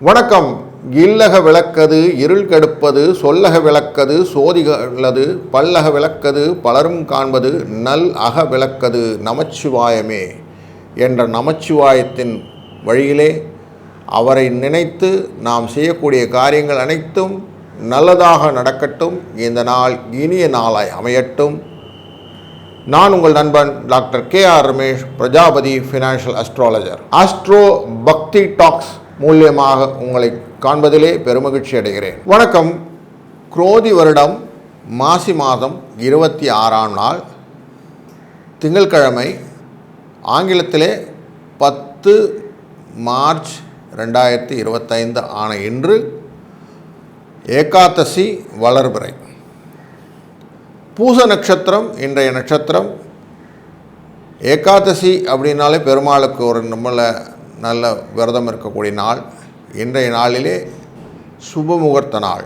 வணக்கம். இல்லக விளக்கது இருள் கெடுப்பது, சொல்லக விளக்கது சோதிகளது, பல்லக விளக்கது பலரும் காண்பது, நல் அக விளக்கது நமச்சிவாயமே என்ற நமச்சிவாயத்தின் வழியிலே அவரை நினைத்து நாம் செய்யக்கூடிய காரியங்கள் அனைத்தும் நல்லதாக நடக்கட்டும். இந்த நாள் இனிய நாளாய் அமையட்டும். நான் உங்கள் நண்பன் doctor KR Ramesh, Prajapati financial astrologer. Astro பக்தி டாக்ஸ் மூலியமாக உங்களை காண்பதிலே பெருமகிழ்ச்சி அடைகிறேன். வணக்கம். குரோதி வருடம் மாசி மாதம் 26ஆம் நாள் திங்கட்கிழமை, ஆங்கிலத்திலே 10 மார்ச் 2025 ஆன இன்று ஏகாதசி வளர்பிறை. பூச நட்சத்திரம் இன்றைய நட்சத்திரம். ஏகாதசி அப்படின்னாலே பெருமாளுக்கு ஒரு நல்ல விரதம் இருக்கக்கூடிய நாள். இன்றைய நாளிலே சுப முகூர்த்த நாள்.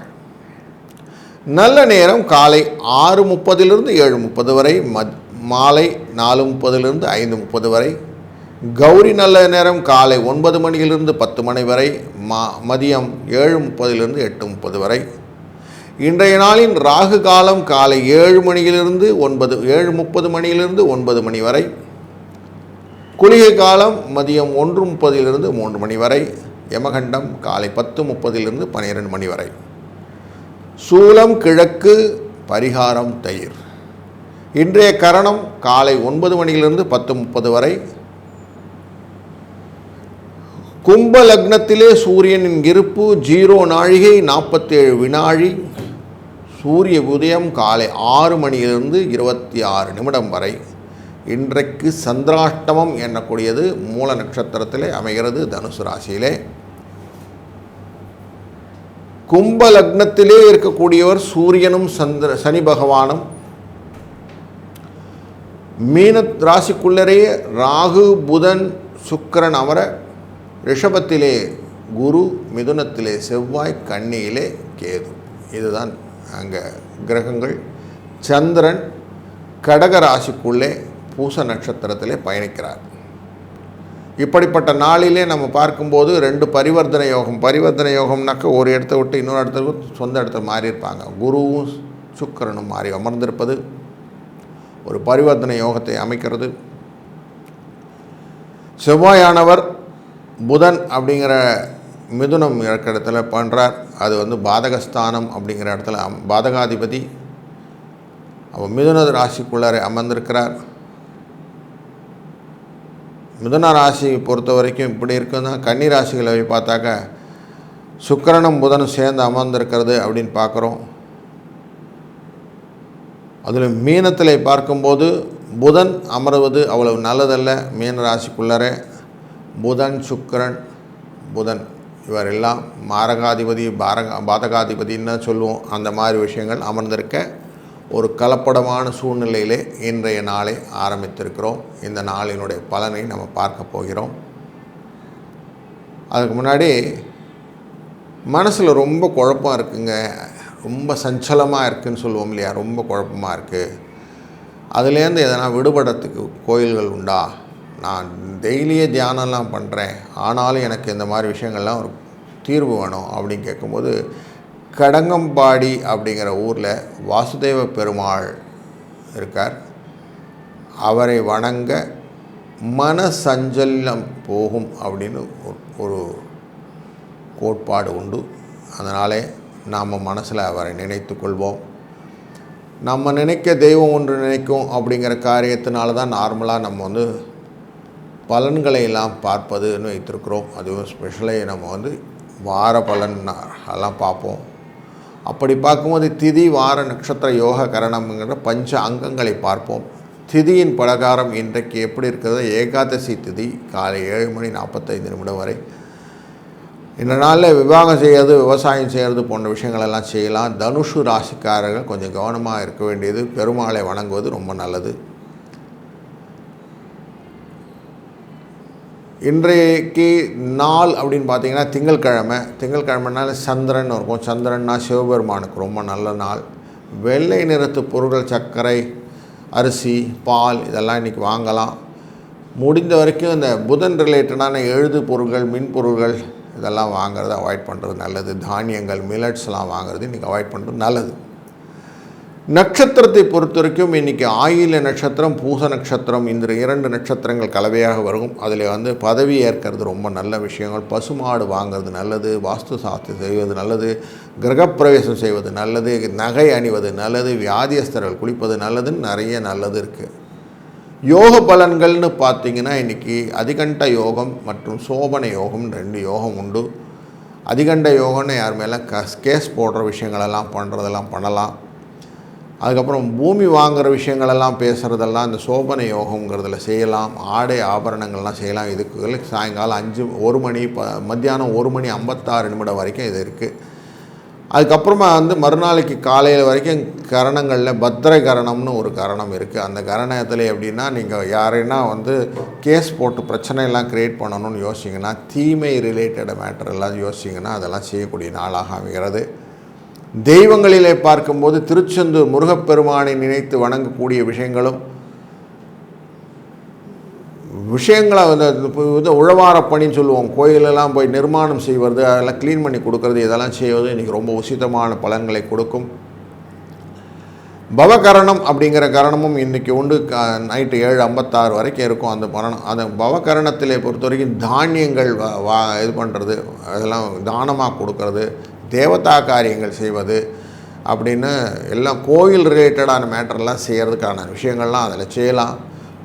நல்ல நேரம் காலை 6:30 7:30 வரை, மாலை 4:30 5:30 வரை. கௌரி நல்ல நேரம் காலை 9 மணியிலிருந்து 10 மணி வரை, மதியம் 7:30 8:30 வரை. இன்றைய நாளின் ராகு காலம் காலை 7 மணியிலிருந்து 7:30 9 மணி வரை. குளிகை காலம் மதியம் 1:30 3 மணி வரை. யமகண்டம் காலை 10:30 12 மணி வரை. சூலம் கிழக்கு, பரிகாரம் தயிர். இன்றைய கரணம் காலை 9 மணியிலிருந்து 10:30 வரை. கும்ப லக்னத்திலே சூரியனின் இருப்பு 0 நாழிகை 47 வினாழி. சூரிய உதயம் காலை 6 மணியிலிருந்து 26 நிமிடம் வரை. இன்றைக்கு சந்திராஷ்டமம் எண்ணக்கூடியது மூல நட்சத்திரத்திலே அமைகிறது, தனுசு ராசியிலே. கும்ப லக்னத்திலே இருக்கக்கூடியவர் சூரியனும் சனி பகவானும். மீன ராசிக்குள்ளரே ராகு புதன் சுக்கிரன் அமர, ரிஷபத்திலே குரு, மிதுனத்திலே செவ்வாய், கன்னியிலே கேது. இதுதான் அங்கே கிரகங்கள். சந்திரன் கடக ராசிக்குள்ளே பூச நட்சத்திரத்திலே பயணிக்கிறார். இப்படிப்பட்ட நாளிலே நம்ம பார்க்கும்போது 2 பரிவர்த்தனை யோகம். பரிவர்த்தனை யோகம்னாக்க ஒரு இடத்த விட்டு இன்னொரு இடத்துக்கு சொந்த இடத்துல மாறி இருப்பாங்க. குருவும் சுக்கிரனும் மாறி அமர்ந்திருப்பது ஒரு பரிவர்த்தனை யோகத்தை அமைக்கிறது. செவ்வாயானவர் புதன் அப்படிங்கிற மிதுனம் இருக்கிற இடத்துல பண்ணுறார். அது பாதகஸ்தானம் அப்படிங்கிற இடத்துல பாதகாதிபதி. அவர் மிதுன ராசிக்குள்ளார அமர்ந்திருக்கிறார். மிதுன ராசி பொறுத்த வரைக்கும் இப்படி இருக்குன்னா, கன்னி ராசிகளை பார்த்தாக்க சுக்கிரனும் புதனும் சேர்ந்து அமர்ந்திருக்கிறது அப்படின்னு பார்க்குறோம். அதில் மீனத்தில் பார்க்கும்போது புதன் அமர்வது அவ்வளவு நல்லதல்ல. மீன ராசிக்குள்ளார புதன் சுக்கிரன் புதன் இவர் எல்லாம் மாரகாதிபதி பாதகாதிபதின்னு சொல்லுவோம். அந்த மாதிரி விஷயங்கள் அமர்ந்திருக்க ஒரு கலப்படமான சூழ்நிலையிலே இன்றைய நாளை ஆரம்பித்திருக்கிறோம். இந்த நாளினுடைய பலனை நம்ம பார்க்க போகிறோம். அதுக்கு முன்னாடி மனசில் ரொம்ப குழப்பம் இருக்குங்க, ரொம்ப சஞ்சலமாக இருக்குதுன்னு சொல்லுவோம் இல்லையா, ரொம்ப குழப்பமாக இருக்குது. அதுலேருந்து எதனா விடுபடுறதுக்கு கோயில்கள் உண்டா? நான் டெய்லியே தியானம்லாம் பண்ணுறேன், ஆனாலும் எனக்கு இந்த மாதிரி விஷயங்கள்லாம் ஒரு தீர்வு வேணும் அப்படின்னு கேட்கும்போது, கடங்கம்பாடி அப்படிங்கிற ஊரில் வாசுதேவ பெருமாள் இருக்கார். அவரை வணங்க மன சஞ்சலம் போகும் அப்படின்னு ஒரு கோட்பாடு உண்டு. அதனாலே நாம் மனசில் அவரை நினைத்து கொள்வோம். நம்ம நினைக்க தெய்வம் ஒன்று நினைக்கும் அப்படிங்கிற காரியத்தினால தான் நார்மலாக நம்ம பலன்களை எல்லாம் பார்ப்பதுன்னு வைத்திருக்கிறோம். அதுவும் ஸ்பெஷலாக நம்ம வார பலன் எல்லாம் பார்ப்போம். அப்படி பார்க்கும்போது திதி வார நட்சத்திர யோக கரணம்ங்கிற பஞ்ச அங்கங்களை பார்ப்போம். திதியின் பிரகாரம் இன்றைக்கு எப்படி இருக்கிறது? ஏகாதசி திதி காலை 7:45 வரை. இந்த நாளில் விவாகம் செய்கிறது, விவசாயம் செய்கிறது போன்ற விஷயங்களெல்லாம் செய்யலாம். தனுஷு ராசிக்காரர்கள் கொஞ்சம் கவனமாக இருக்க வேண்டியது. பெருமாளை வணங்குவது ரொம்ப நல்லது. இன்றைக்கு நாள் அப்படின்னு பார்த்தீங்கன்னா திங்கட்கிழமைனால சந்திரன் இருக்கும். சந்திரன்னா சிவபெருமானுக்கு ரொம்ப நல்ல நாள். வெள்ளை நிறத்து பொருட்கள், சர்க்கரை, அரிசி, பால் இதெல்லாம் இன்றைக்கி வாங்கலாம். முடிந்த வரைக்கும் இந்த புதன் ரிலேட்டடான எழுது பொருட்கள், மின் பொருட்கள் இதெல்லாம் வாங்குறத அவாய்ட் பண்ணுறது நல்லது. தானியங்கள், மில்லட்ஸ்லாம் வாங்குறது இன்றைக்கி அவாய்ட் பண்ணுறது நல்லது. நட்சத்திரத்தை பொறுத்த வரைக்கும் இன்றைக்கி ஆயில்ய நட்சத்திரம், பூச நட்சத்திரம், இந்த 2 நட்சத்திரங்கள் கலவையாக வரும். அதில் பதவி ஏற்கிறது ரொம்ப நல்ல விஷயங்கள். பசுமாடு வாங்கிறது நல்லது, வாஸ்து சாஸ்திரம் செய்வது நல்லது, கிரகப்பிரவேசம் செய்வது நல்லது, நகை அணிவது நல்லது, வியாதியஸ்தர்கள் குளிப்பது நல்லதுன்னு நிறைய நல்லது இருக்குது. யோக பலன்கள்னு பார்த்திங்கன்னா இன்றைக்கி அதிகண்ட யோகம் மற்றும் சோபன யோகம் 2 யோகம் உண்டு. அதிகண்ட யோகம்னு யார் மேலே கேஸ் போடுற விஷயங்களெல்லாம் பண்ணுறதெல்லாம் பண்ணலாம். அதுக்கப்புறம் பூமி வாங்குகிற விஷயங்களெல்லாம் பேசுகிறதெல்லாம் இந்த சோபன யோகங்கிறதுல செய்யலாம். ஆடை ஆபரணங்கள்லாம் செய்யலாம். இதுக்கு சாயங்காலம் 1 மணி மத்தியானம் 1 மணி 56 நிமிடம் வரைக்கும் இது இருக்குது. அதுக்கப்புறமா மறுநாளைக்கு காலையில் வரைக்கும் கரணங்களில் பத்திரை கரணம்னு ஒரு கரணம் இருக்குது. அந்த கரணத்தில் எப்படின்னா, நீங்கள் யாரைனா கேஸ் போட்டு பிரச்சனையெல்லாம் க்ரியேட் பண்ணணும்னு யோசிச்சிங்கன்னா, தீமை ரிலேட்டட் மேட்டர் எல்லாம் யோசிச்சிங்கன்னா அதெல்லாம் செய்யக்கூடிய நாளாக அமைகிறது. தெய்வங்களிலே பார்க்கும்போது திருச்செந்தூர் முருகப்பெருமானை நினைத்து வணங்கக்கூடிய விஷயங்களை உழவார பணின்னு சொல்லுவோம். கோயிலெல்லாம் போய் நிர்மாணம் செய்வது, அதெல்லாம் க்ளீன் பண்ணி கொடுக்கறது, இதெல்லாம் செய்வது இன்றைக்கி ரொம்ப உசிதமான பலன்களை கொடுக்கும். பவகரணம் அப்படிங்கிற கரணமும் இன்றைக்கி உண்டு. நைட்டு 7:56 வரைக்கும் இருக்கும் அந்த பரணம். அந்த பவகரணத்திலே பொறுத்த வரைக்கும் தானியங்கள் இது பண்ணுறது, அதெல்லாம் தானமாக கொடுக்கறது, தேவதா காரியங்கள் செய்வது அப்படின்னு எல்லாம் கோயில் ரிலேட்டடான மேட்டர்லாம் செய்கிறதுக்கான விஷயங்கள்லாம் அதில் செய்யலாம்.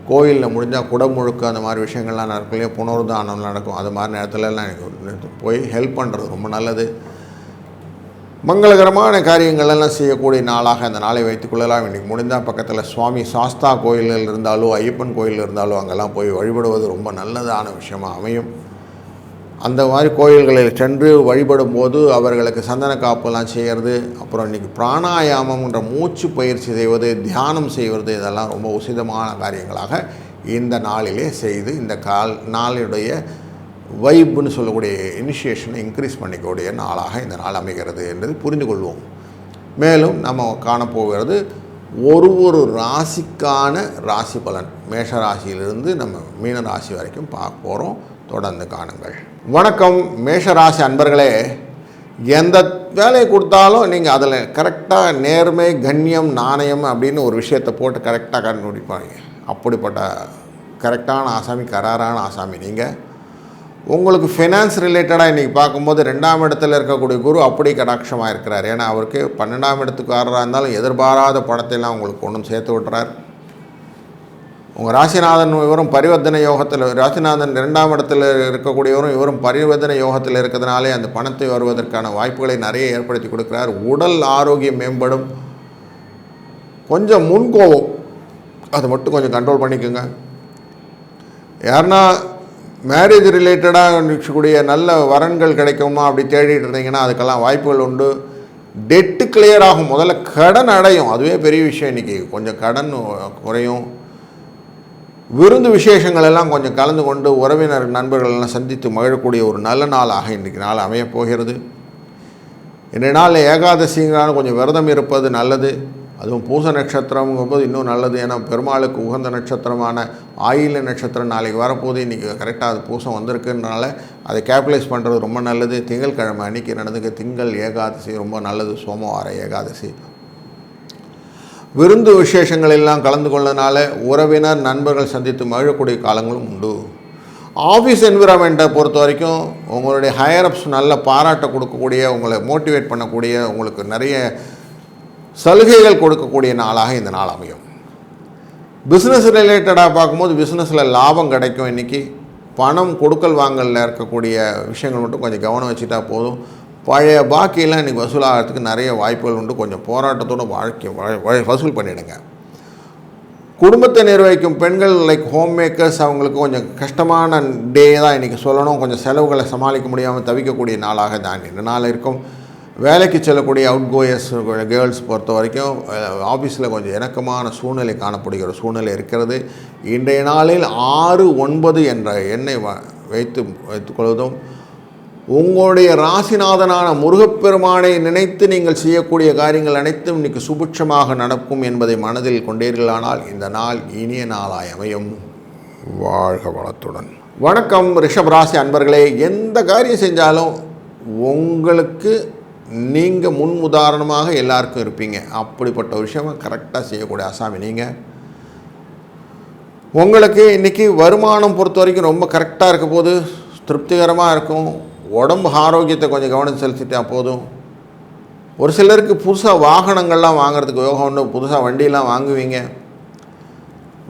கோயிலில் முடிஞ்சால் குடமுழுக்கு அந்த மாதிரி விஷயங்கள்லாம் நடக்கும் இல்லையா, புனருதானம் நடக்கும். அது மாதிரி நேரத்துலலாம் எனக்கு போய் ஹெல்ப் பண்ணுறது ரொம்ப நல்லது. மங்களகரமான காரியங்களெல்லாம் செய்யக்கூடிய நாளாக அந்த நாளை வைத்துக்கொள்ளலாம். இன்றைக்கி முடிந்தால் பக்கத்தில் சுவாமி சாஸ்தா கோயிலில் இருந்தாலோ ஐயப்பன் கோயில் இருந்தாலோ அங்கெல்லாம் போய் வழிபடுவது ரொம்ப நல்லதான விஷயமாக அமையும். அந்த மாதிரி கோயில்களில் சென்று வழிபடும் போது அவர்களுக்கு சந்தன காப்புலாம் செய்கிறது, அப்புறம் இன்றைக்கி பிராணாயாமம்ன்ற மூச்சு பயிற்சி செய்வது, தியானம் செய்வது, இதெல்லாம் ரொம்ப உசிதமான காரியங்களாக இந்த நாளிலே செய்து இந்த நாளுடைய வைப்புன்னு சொல்லக்கூடிய இனிஷியேஷனை இன்க்ரீஸ் பண்ணிக்கக்கூடிய நாளாக இந்த நாள் அமைகிறது என்பதை புரிந்து கொள்வோம். மேலும் நம்ம காணப்போகிறது ஒரு ராசிக்கான ராசி பலன். மேஷ ராசியிலிருந்து நம்ம மீன ராசி வரைக்கும் பார்க்க போகிறோம். தொடர்ந்து காணுங்கள். வணக்கம் மேஷராசி அன்பர்களே. எந்த வேலையை கொடுத்தாலும் நீங்கள் அதில் கரெக்டாக நேர்மை, கண்ணியம், நாணயம் அப்படின்னு ஒரு விஷயத்தை போட்டு கரெக்டாக கண்டுபிடிப்பாங்க. அப்படிப்பட்ட கரெக்டான ஆசாமி, கராரான ஆசாமி நீங்கள். உங்களுக்கு ஃபினான்ஸ் ரிலேட்டடாக இன்றைக்கி பார்க்கும்போது 2ஆம் இடத்துல இருக்கக்கூடிய குரு அப்படி கடாட்சமாக இருக்கிறார். ஏன்னா அவருக்கு 12ஆம் இடத்துக்காரராக இருந்தாலும் எதிர்பாராத பணத்தையெல்லாம் உங்களுக்கு ஒன்றும் சேர்த்து விட்டுறார். உங்கள் ராசிநாதன் இவரும் பரிவர்த்தனை யோகத்தில், ராசிநாதன் 2ஆம் இடத்தில் இருக்கக்கூடியவரும் இவரும் பரிவர்த்தனை யோகத்தில் இருக்கிறதுனாலே அந்த பணத்தை வருவதற்கான வாய்ப்புகளை நிறைய ஏற்படுத்தி கொடுக்குறார். உடல் ஆரோக்கியம் மேம்படும். கொஞ்சம் முன்கோபம் அதை மட்டும் கொஞ்சம் கண்ட்ரோல் பண்ணிக்கோங்க. யாருன்னா மேரேஜ் ரிலேட்டடாக இருக்கக்கூடிய நல்ல வரன்கள் கிடைக்குமா அப்படி தேடிட்டு இருந்தீங்கன்னா அதுக்கெல்லாம் வாய்ப்புகள் உண்டு. டெட்டு கிளியர் ஆகும். முதல்ல கடன் அடையும், அதுவே பெரிய விஷயம். இன்றைக்கி கொஞ்சம் கடன் குறையும். விருந்து விசேஷங்கள் எல்லாம் கொஞ்சம் கலந்து கொண்டு உறவினர் நண்பர்கள் எல்லாம் சந்தித்து மகிழக்கூடிய ஒரு நல்ல நாளாக இன்றைக்கு நாள் அமையப்போகிறது. இன்றைய நாள் ஏகாதசிங்களான கொஞ்சம் விரதம் இருப்பது நல்லது. அதுவும் பூச நட்சத்திரங்கும்போது இன்னும் நல்லது. ஏன்னா பெருமாளுக்கு உகந்த நட்சத்திரமான ஆயில்ய நட்சத்திரம் நாளைக்கு வரப்போது. இன்றைக்கி கரெக்டாக அது பூசம் வந்திருக்குன்றனால அதை கேபிட்டலைஸ் பண்ணுறது ரொம்ப நல்லது. திங்கட்கிழமை அன்றைக்கி நடந்துக்க திங்கள் ஏகாதசி ரொம்ப நல்லது. சோமவார ஏகாதசி. விருந்து விசேஷங்கள் எல்லாம் கலந்து கொள்ளனால உறவினர் நண்பர்கள் சந்தித்து மகிழக்கூடிய காலங்களும் உண்டு. ஆஃபீஸ் என்விரான்மெண்ட்டை பொறுத்த வரைக்கும் உங்களுடைய ஹையரப்ஸ் நல்ல பாராட்டை கொடுக்கக்கூடிய, உங்களை மோட்டிவேட் பண்ணக்கூடிய, உங்களுக்கு நிறைய சலுகைகள் கொடுக்கக்கூடிய நாளாக இந்த நாள் அமையும். பிஸ்னஸ் ரிலேட்டடாக பார்க்கும்போது பிஸ்னஸில் லாபம் கிடைக்கும். இன்றைக்கி பணம் கொடுக்கல் வாங்கலில் இருக்கக்கூடிய விஷயங்கள் மட்டும் கொஞ்சம் கவனம் வச்சுட்டா போதும். பழைய பாக்கியெல்லாம் இன்றைக்கி வசூலாகிறதுக்கு நிறைய வாய்ப்புகள் உண்டு. கொஞ்சம் போராட்டத்தோடு வசூல் பண்ணிவிடுங்க. குடும்பத்தை நிர்வகிக்கும் பெண்கள் லைக் ஹோம் மேக்கர்ஸ் அவங்களுக்கு கொஞ்சம் கஷ்டமான டே தான் இன்றைக்கி சொல்லணும். கொஞ்சம் செலவுகளை சமாளிக்க முடியாமல் தவிக்கக்கூடிய நாளாக தான் இந்த நாள் இருக்கும். வேலைக்கு செல்லக்கூடிய அவுட் கோயர்ஸ் கேர்ள்ஸ் பொறுத்த வரைக்கும் ஆஃபீஸில் கொஞ்சம் இணக்கமான சூழ்நிலை காணப்படுகிற சூழ்நிலை இருக்கிறது. இன்றைய நாளில் 6-9 என்ற எண்ணை வைத்துக்கொள்வதும், உங்களுடைய ராசிநாதனான முருகப்பெருமானை நினைத்து நீங்கள் செய்யக்கூடிய காரியங்கள் அனைத்தும் இன்றைக்கு சுபிட்சமாக நடக்கும் என்பதை மனதில் கொண்டீர்களானால் இந்த நாள் இனிய நாளாய் அமையும். வாழ்க வளத்துடன். வணக்கம் ரிஷபராசி அன்பர்களே. எந்த காரியம் செஞ்சாலும் உங்களுக்கு நீங்கள் முன் உதாரணமாக எல்லாருக்கும் இருப்பீங்க. அப்படிப்பட்ட ஒரு விஷயமாக கரெக்டாக செய்யக்கூடிய ஆசாமி நீங்கள். உங்களுக்கு இன்றைக்கி வருமானம் பொறுத்த வரைக்கும் ரொம்ப கரெக்டாக இருக்க போது, திருப்திகரமாக இருக்கும். உடம்பு ஆரோக்கியத்தை கொஞ்சம் கவனம் செலுத்திட்டா போதும். ஒரு சிலருக்கு புதுசாக வாகனங்கள்லாம் வாங்குறதுக்கு யோகம் ஒன்று, புதுசாக வண்டியெலாம் வாங்குவீங்க.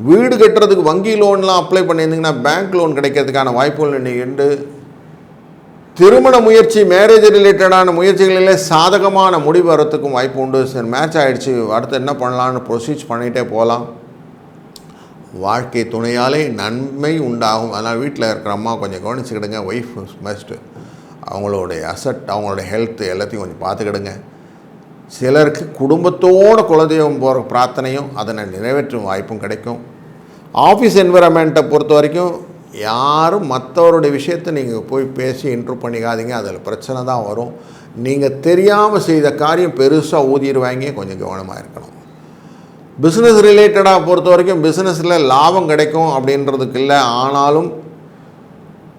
வீடு கட்டுறதுக்கு வங்கி லோன்லாம் அப்ளை பண்ணியிருந்தீங்கன்னா பேங்க் லோன் கிடைக்கிறதுக்கான வாய்ப்புகள் இன்றைக்கி உண்டு. திருமண முயற்சி, மேரேஜ் ரிலேட்டடான முயற்சிகளிலே சாதகமான முடிவு வரத்துக்கும் வாய்ப்பு உண்டு. சரி, மேட்ச் ஆகிடுச்சு, அடுத்து என்ன பண்ணலான்னு ப்ரொசீஜ் பண்ணிகிட்டே போகலாம். வாழ்க்கை துணையாலே நன்மை உண்டாகும். அதனால் வீட்டில் இருக்கிற அம்மா கொஞ்சம் கவனிச்சுக்கிடுங்க. ஒய்ஃப் மஸ்ட்டு அவங்களுடைய அசட், அவங்களுடைய ஹெல்த் எல்லாத்தையும் கொஞ்சம் பார்த்துக்கிடுங்க. சிலருக்கு குடும்பத்தோடு குலதெய்வம் போகிற பிரார்த்தனையும் அதனை நிறைவேற்றும் வாய்ப்பும் கிடைக்கும். ஆஃபீஸ் என்விரான்மெண்ட்டை பொறுத்த வரைக்கும் யாரும் மற்றவருடைய விஷயத்தை நீங்கள் போய் பேசி இன்ட்ரூவ் பண்ணிக்காதீங்க. அதில் பிரச்சனை தான் வரும். நீங்கள் தெரியாமல் செய்த காரியம் பெருசாக ஊதிடுவாங்க. கொஞ்சம் கவனமாக இருக்கணும். பிஸ்னஸ் ரிலேட்டடாக பொறுத்த வரைக்கும் பிஸ்னஸில் லாபம் கிடைக்கும் அப்படின்றதுக்கு இல்லை. ஆனாலும்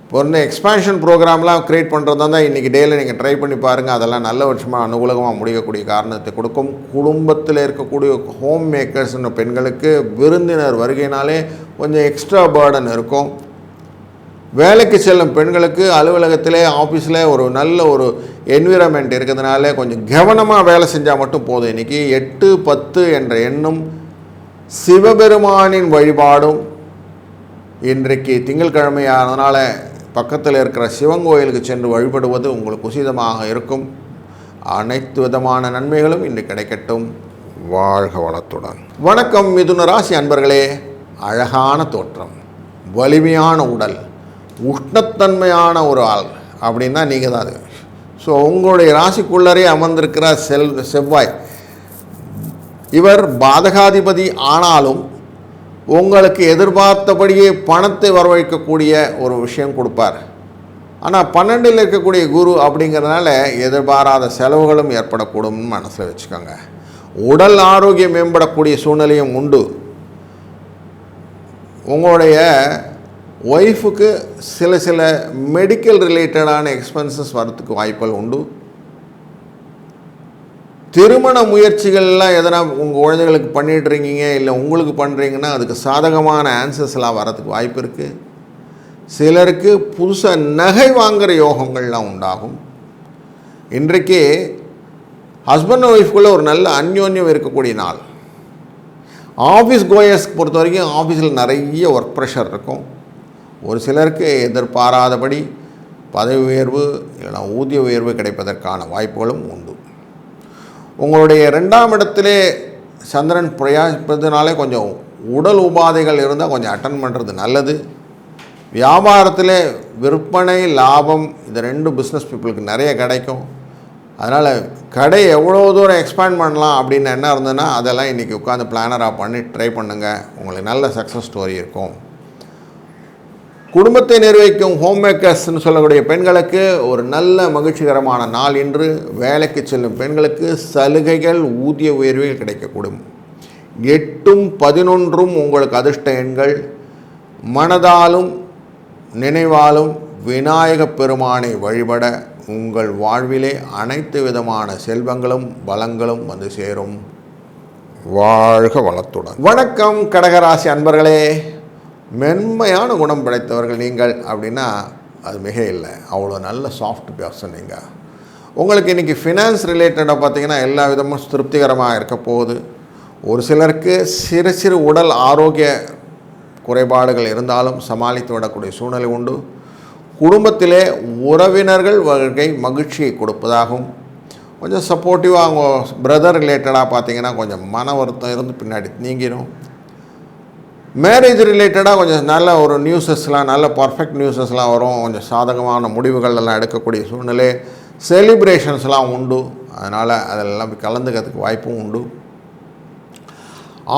பொண்ணு எக்ஸ்பேன்ஷன் ப்ரோக்ராம்லாம் க்ரியேட் பண்ணுறதா தான் இன்றைக்கி டேயில் நீங்கள் ட்ரை பண்ணி பாருங்கள். அதெல்லாம் நல்ல வருஷமாக அனுகூலமாக முடியக்கூடிய காரணத்தை கொடுக்கும். குடும்பத்தில் இருக்கக்கூடிய ஹோம் மேக்கர்ஸ்னு பெண்களுக்கு விருந்தினர் வருகையினாலே கொஞ்சம் எக்ஸ்ட்ரா பேர்டன் இருக்கும். வேலைக்கு செல்லும் பெண்களுக்கு அலுவலகத்திலே ஆஃபீஸில் ஒரு நல்ல ஒரு என்விரான்மெண்ட் இருக்கிறதுனால கொஞ்சம் கவனமாக வேலை செஞ்சால் மட்டும் போதும். இன்றைக்கி 8-10 என்ற எண்ணும் சிவபெருமானின் வழிபாடும். இன்றைக்கு திங்கட்கிழமையானதுனால பக்கத்தில் இருக்கிற சிவன் கோயிலுக்கு சென்று வழிபடுவது உங்களுக்கு உசிதமாக இருக்கும். அனைத்து விதமான நன்மைகளும் இன்று கிடைக்கட்டும். வாழ்க வளத்துடன். வணக்கம் மிதுன ராசி அன்பர்களே. அழகான தோற்றம், வலிமையான உடல், உஷ்ணத்தன்மையான ஒரு ஆள் அப்படின்னா நீங்கள் தான் அது. ஸோ உங்களுடைய ராசிக்குள்ளரே அமர்ந்திருக்கிற செவ்வாய், இவர் பாதகாதிபதி. ஆனாலும் உங்களுக்கு எதிர்பார்த்தபடியே பணத்தை வரவழைக்கக்கூடிய ஒரு விஷயம் கொடுப்பார். ஆனால் 12ல் இருக்கக்கூடிய குரு அப்படிங்கிறதுனால எதிர்பாராத செலவுகளும் ஏற்படக்கூடும்னு மனசில் வச்சுக்கோங்க. உடல் ஆரோக்கியம் மேம்படக்கூடிய சூழ்நிலையும் உண்டு. உங்களுடைய ஒய்ஃபுக்கு சில மெடிக்கல் ரிலேட்டடான எக்ஸ்பென்சஸ் வரத்துக்கு வாய்ப்புகள் உண்டு. திருமண முயற்சிகள்லாம் எதனா உங்கள் குழந்தைகளுக்கு பண்ணிகிட்ருக்கீங்க, இல்லை உங்களுக்கு பண்ணுறீங்கன்னா அதுக்கு சாதகமான ஆன்சர்ஸ்லாம் வரதுக்கு வாய்ப்பு இருக்குது. சிலருக்கு புதுசாக நகை வாங்குகிற யோகங்கள்லாம் உண்டாகும். இன்றைக்கு ஹஸ்பண்ட் அண்ட் ஒய்ஃப்குள்ளே ஒரு நல்ல அந்யோன்யம் இருக்கக்கூடிய நாள். ஆஃபீஸ் கோயர்ஸ்க்கு பொறுத்த வரைக்கும் ஆஃபீஸில் நிறைய ஒர்க் ப்ரெஷர் இருக்கும். ஒரு சிலருக்கு எதிர்பாராதபடி பதவி உயர்வு இல்லைனா ஊதிய உயர்வு கிடைப்பதற்கான வாய்ப்புகளும் உண்டு. உங்களுடைய 2ஆம் இடத்திலே சந்திரன் பிரயாணிப்பதுனாலே கொஞ்சம் உடல் உபாதைகள் இருந்தால் கொஞ்சம் அட்டன் பண்ணுறது நல்லது. வியாபாரத்தில் விற்பனை, லாபம், இந்த 2 பிஸ்னஸ் பீப்புளுக்கு நிறைய கிடைக்கும். அதனால் கடை எவ்வளோ தூரம் எக்ஸ்பேண்ட் பண்ணலாம் அப்படின்னு என்ன இருந்ததுன்னா அதெல்லாம் இன்றைக்கி உட்காந்து பிளானராக பண்ணி ட்ரை பண்ணுங்கள். உங்களுக்கு நல்ல சக்ஸஸ் ஸ்டோரி இருக்கும். குடும்பத்தை நிர்வகிக்கும் ஹோம் மேக்கர்ஸ்ன்னு சொல்லக்கூடிய பெண்களுக்கு ஒரு நல்ல மகிழ்ச்சிகரமான நாள் இன்று. வேலைக்கு செல்லும் பெண்களுக்கு சலுகைகள், ஊதிய உயர்வுகள் கிடைக்கக்கூடும். 8ம் 11ம் உங்களுக்கு அதிர்ஷ்ட எண்கள். மனதாலும் நினைவாலும் விநாயகப் பெருமானை வழிபட உங்கள் வாழ்விலே அனைத்து விதமான செல்வங்களும் பலங்களும் வந்து சேரும். வாழ்க வளத்துடன். வணக்கம் கடகராசி அன்பர்களே. மென்மையான குணம் படைத்தவர்கள் நீங்கள் அப்படின்னா அது மிக இல்லை. அவ்வளோ நல்ல சாஃப்ட் பர்சன் நீங்கள். உங்களுக்கு இன்றைக்கி ஃபினான்ஸ் ரிலேட்டடாக பார்த்திங்கன்னா எல்லா விதமும் திருப்திகரமாக இருக்க போகுது. ஒரு சிலருக்கு சிறு உடல் ஆரோக்கிய குறைபாடுகள் இருந்தாலும் சமாளித்து விடக்கூடிய சூழ்நிலை உண்டு. குடும்பத்திலே உறவினர்கள் வருகை மகிழ்ச்சியை கொடுப்பதாகவும், கொஞ்சம் சப்போர்ட்டிவாக அவங்க பிரதர் ரிலேட்டடாக பார்த்திங்கன்னா கொஞ்சம் மன வருத்தம் இருந்து பின்னாடி நீங்கிடும். மேரேஜ் ரிலேட்டடாக கொஞ்சம் நல்ல ஒரு நியூஸஸ்லாம், நல்ல பர்ஃபெக்ட் நியூஸஸ்லாம் வரும். கொஞ்சம் சாதகமான முடிவுகள் எல்லாம் எடுக்கக்கூடிய சூழ்நிலை, செலிப்ரேஷன்ஸ்லாம் உண்டு. அதனால் அதெல்லாம் கலந்துக்கிறதுக்கு வாய்ப்பும் உண்டு.